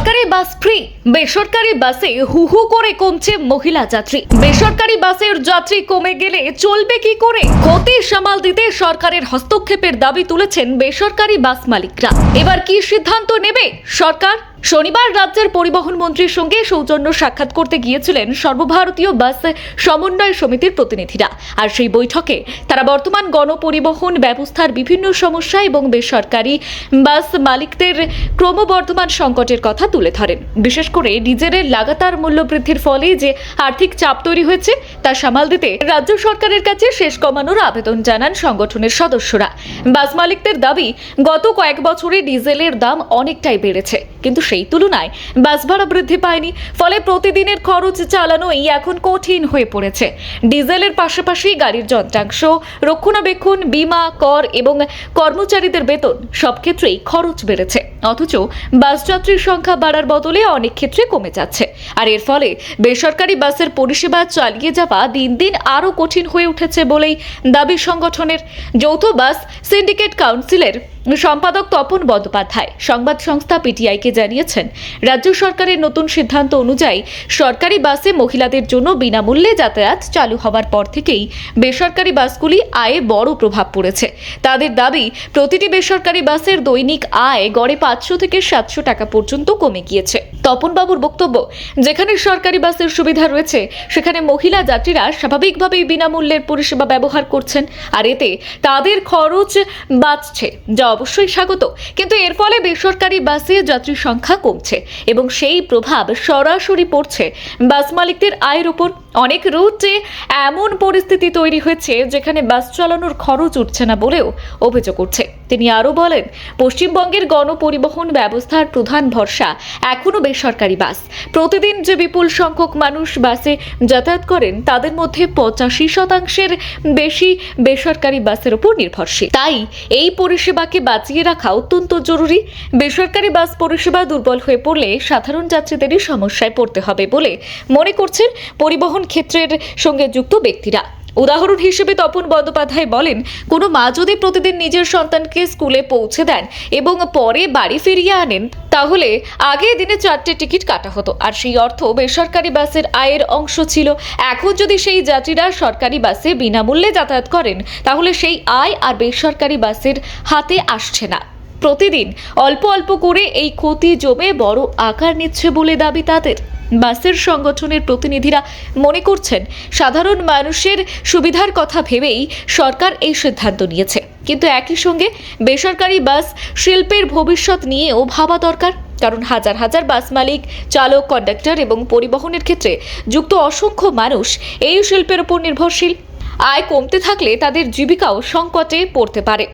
সরকারি বাস ফ্রি, বেসরকারি বাসে হু হু করে কমছে মহিলা যাত্রী। বেসরকারি বাসের যাত্রী কমে গেলে চলবে কি করে? ক্ষতি সামাল দিতে সরকারের হস্তক্ষেপের দাবি তুলেছেন বেসরকারি বাস মালিকরা। এবার কি সিদ্ধান্ত নেবে সরকার? শনিবার রাজ্যের পরিবহন মন্ত্রীর সঙ্গে সৌজন্য সাক্ষাৎ করতে গিয়েছিলেন সর্বভারতীয় বাস সমন্বয় সমিতির প্রতিনিধিরা। আর সেই বৈঠকে তারা বর্তমান গণপরিবহন ব্যবস্থার বিভিন্ন সমস্যা এবং বেসরকারি বাস মালিকদের ক্রমবর্ধমান সংকটের কথা তুলে ধরেন। বিশেষ করে ডিজেলের লাগাতার মূল্য বৃদ্ধির ফলে যে আর্থিক চাপ তৈরি হয়েছে তা সামাল দিতে রাজ্য সরকারের কাছে শেষ কমানোর আবেদন জানান সংগঠনের সদস্যরা। বাস মালিকদের দাবি, গত কয়েক বছরে ডিজেলের দাম অনেকটাই বেড়েছে, কিন্তু সেই তুলনায় বাস ভাড়া বৃদ্ধি পায়নি। ফলে প্রতিদিনের খরচ চালানোই এখন কঠিন হয়ে পড়েছে। ডিজেলের পাশাপাশি গাড়ির যন্ত্রাংশ, রক্ষণাবেক্ষণ, বীমা, কর এবং কর্মচারীদের বেতন সব ক্ষেত্রেই খরচ বেড়েছে। অথচ বাস যাত্রীর সংখ্যা বাড়ার বদলে অনেক ক্ষেত্রে কমে যাচ্ছে। আর এর ফলে বেসরকারি বাসের পরিষেবা চালিয়ে যাওয়া দিন দিন আরও কঠিন হয়ে উঠেছে বলেই দাবি সংগঠনের। যৌথ বাস সিন্ডিকেট কাউন্সিলের সম্পাদক তপন বন্দ্যোপাধ্যায় সংবাদ সংস্থা পিটিআইকে জানিয়েছেন, রাজ্য সরকারের নতুন সিদ্ধান্ত অনুযায়ী সরকারি বাসে মহিলাদের জন্য বিনামূল্যে যাতায়াত চালু হওয়ার পর থেকেই বেসরকারি বাসগুলি আয়ে বড় প্রভাব পড়েছে। তাদের দাবি, প্রতিটি বেসরকারি বাসের দৈনিক আয় গড়ে 500 থেকে 700 টাকা পর্যন্ত কমে গিয়েছে। তপনবাবুর বক্তব্য, যেখানে সরকারি বাসের সুবিধা রয়েছে সেখানে মহিলা যাত্রীরা স্বাভাবিকভাবেই বিনামূল্যের পরিষেবা ব্যবহার করছেন, আর এতে তাদের খরচ বাঁচছে, যা অবশ্যই স্বাগত। কিন্তু এর ফলে বেসরকারি বাসে যাত্রীর সংখ্যা কমছে এবং সেই প্রভাব সরাসরি পড়ছে বাস মালিকদের আয়ের উপর। অনেক রুটে এমন পরিস্থিতি তৈরি হয়েছে যেখানে বাস চালানোর খরচ উঠছে না বলেও অভিযোগ উঠছে। তিনি আরও বলেন, পশ্চিমবঙ্গের গণপরিবহন ব্যবস্থার প্রধান ভরসা এখনও বেসরকারি বাস। প্রতিদিন যে বিপুল সংখ্যক মানুষ বাসে যাতায়াত করেন তাদের মধ্যে 85% বেশি বেসরকারি বাসের উপর নির্ভরশীল। তাই এই পরিষেবাকে বাঁচিয়ে রাখা অত্যন্ত জরুরি। বেসরকারি বাস পরিষেবা দুর্বল হয়ে পড়লে সাধারণ যাত্রীদেরই সমস্যায় পড়তে হবে বলে মনে করছেন পরিবহন ক্ষেত্রের সঙ্গে যুক্ত ব্যক্তিরা। উদাহরণ হিসেবে তপন বন্দ্যোপাধ্যায় বলেন, কোনো মা যদি প্রতিদিন নিজের সন্তানকে স্কুলে পৌঁছে দেন এবং পরে বাড়ি ফিরিয়ে আনেন, তাহলে আগে দিনে 4টে টিকিট কাটা হতো, আর সেই অর্থ বেসরকারি বাসের আয়ের অংশ ছিল। এখন যদি সেই যাত্রীরা সরকারি বাসে বিনামূল্যে যাতায়াত করেন, তাহলে সেই আয় আর বেসরকারি বাসের হাতে আসছে না। প্রতিদিন অল্প অল্প করে এই ক্ষতি জমে বড় আকার নিচ্ছে বলে দাবি তাদের। বাসের সংগঠনের প্রতিনিধিরা মনে করছেন, সাধারণ মানুষের সুবিধার কথা ভেবেই সরকার এই সিদ্ধান্ত নিয়েছে, কিন্তু একই সঙ্গে বেসরকারি বাস শিল্পের ভবিষ্যৎ নিয়েও ভাবা দরকার। কারণ হাজার হাজার বাস মালিক, চালক, কন্ডাক্টর এবং পরিবহনের ক্ষেত্রে যুক্ত অসংখ্য মানুষ এই শিল্পের উপর নির্ভরশীল। আয় কমতে থাকলে তাদের জীবিকাও সংকটে পড়তে পারে।